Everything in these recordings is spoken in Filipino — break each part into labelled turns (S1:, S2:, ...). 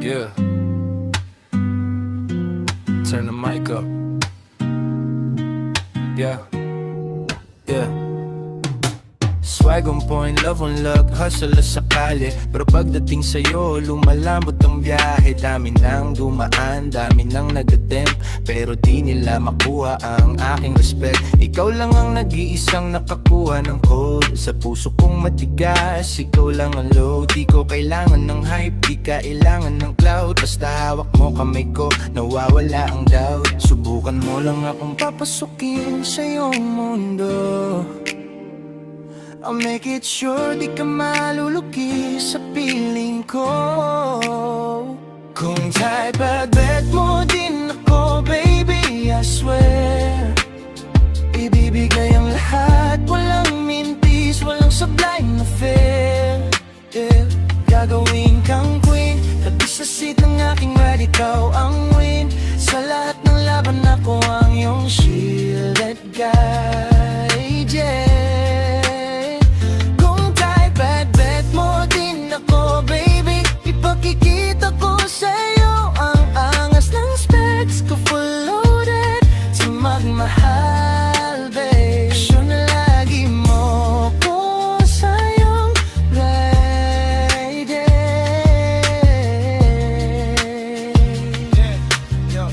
S1: Yeah. Turn the mic up. Yeah. Yeah. Swag on point, love on luck, hustle sa kalye. Pero pagdating sa'yo, lumalambot ang biyahe. Dami nang dumaan, dami nang nag-attempt, pero di nila makuha ang aking respect. Ikaw lang ang nag-iisang nakakuha ng code sa puso kong matigas. Ikaw lang ang load, di ko kailangan ng hype, di kailangan ng cloud. Basta hawak mo kamay ko, nawawala ang doubt. Subukan mo lang akong papasukin sa iyong mundo. I'll make it sure di ka maluluki sa piling ko. Kung type at bet mo din ako, baby, I swear. Ibibigay ang lahat, walang mintis, walang sublime affair. Yeah. Gagawin kang queen, tabi sa seat ng aking ride, ikaw ang win. Sa lahat ng laban ako ang iyong shield at guide, yeah. Ipakikita ko sa'yo ang angas ng specs ko, full loaded sa magmahal, babe. Sure na lagi mo ko sa'yong ride, yeah.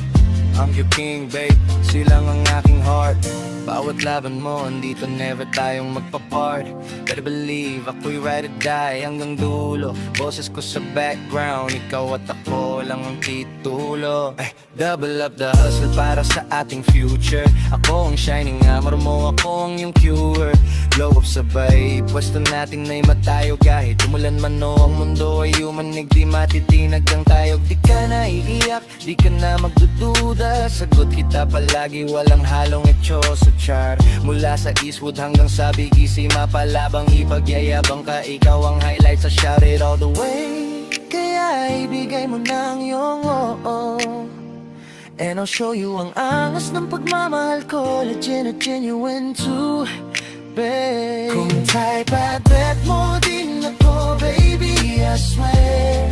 S1: I'm your king, babe. Silang ang aking heart. Bawat laban mo, andito never tayong magpa-part. Better believe, ako'y ride or die hanggang dulo. Boses ko sa background, ikaw at ako lang ang titulo. Double up the hustle para sa ating future. Ako ang shining hammer mo, ako ang yung cure. Blow up sabay, pwesto natin na'y matayo. Kahit umulan man o ang mundo ay umanig, di matitinag ang tayog. Di ka na iiyak, di ka na magdududa. Sagot kita palagi, walang halong etso sa char. Mula sa Eastwood hanggang sa Big Easy, mapalabang ipagyayabang ka. Ikaw ang highlight sa shout it all the way. Kaya ibigay mo ng iyong oo, and I'll show you ang angas ng pagmamahal ko. Legit, genuine too, babe. Kung type at bet mo din ako, baby, I swear.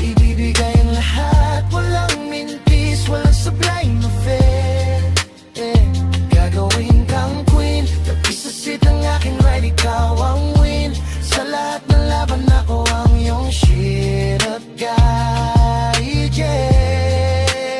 S1: Ibibigay ang lahat, walang mintis, walang sublime affair, yeah. Gagawin kang queen, tabi sa seat ng aking ride, ikaw ang win. Sa lahat ng laban ako ang iyong shit at guide, yeah.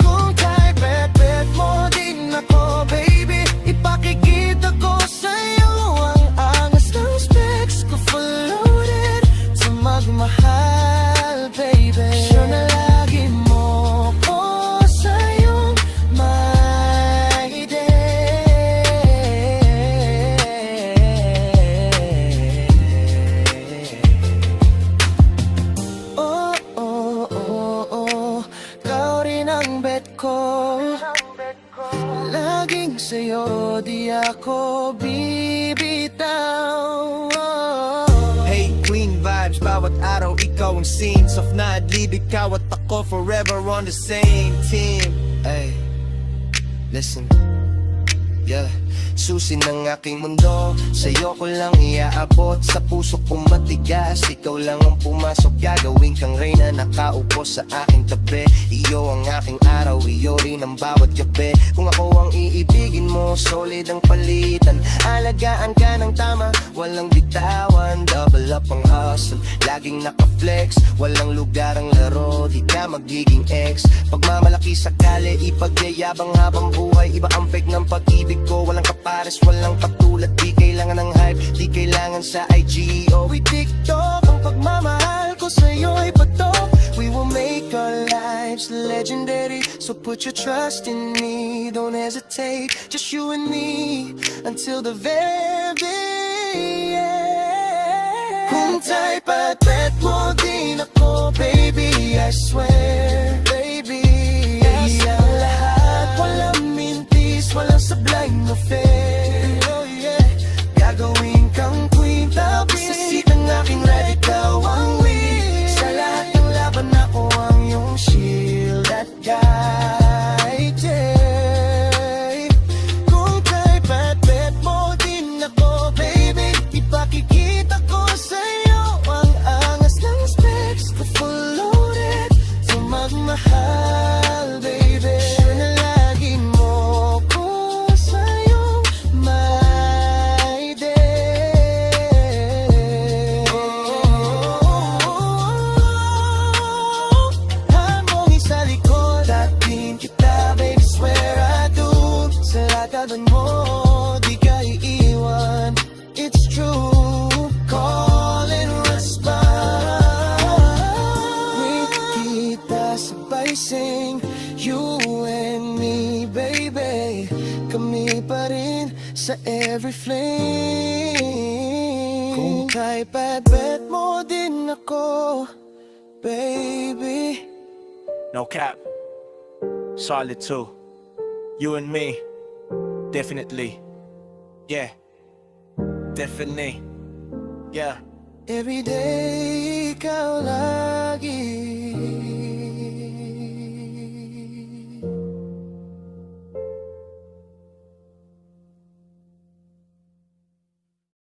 S1: Kung type at bet mo din ako, baby, ipakikita ko sa'yo ang angas ng specs ko, full loaded sa magmahal, baby. Sure na lagi mo ko sa'yong may oh, oh, oh, oh. Kau rin ang bet ko, laging sa'yo di ako bibitaw.
S2: Hey, clean vibes, bawat araw ikaw ang scene. Soft na adlib, ikaw at ako forever on the same team. Ay, listen, yeah. Susi ng aking mundo, sa'yo ko lang iaabot. Sa puso kong matigas, ikaw lang ang pumasok. Gagawin kang reyna, nakaupo sa aking tabi. Iyo ang aking araw, iyo rin ang bawat gabi. Kung ako ang iibigin mo, solid ang palitan. Alagaan ka ng tama, walang bitawan. Double up ang hustle, laging naka-flex. Walang lugar ang laro, di ka magiging ex. Pagmamalaki sakali, ipagyayabang habang buhay. Iba ang peg ng pag-ibig ko, walang kapares, walang katulad. Di kailangan ng hype, di kailangan sa IG o TikTok. Ang pagmamahal ko sa'yo'y patok. We will make our lives legendary, so put your trust in me. Don't hesitate, just you and me until the very end. Kung type at bet mo din ako, baby, I swear, baby. Ang lahat, walang mintis, walang sublime affair, oh yeah. Gagawin kang queen, tabi sa seat ng aking ride, ikaw ang win. Sa lahat ng laban ako ang iyong shield at guide, yeah. Kung type at bet mo din ako, baby, ipakikita ko sa'yo ang angas ng specs ko, full sa every flame. Kung kay bet mo din ako, baby.
S3: No cap. Solid too. You and me. Definitely. Yeah. Definitely. Yeah.
S2: Every day ikaw lang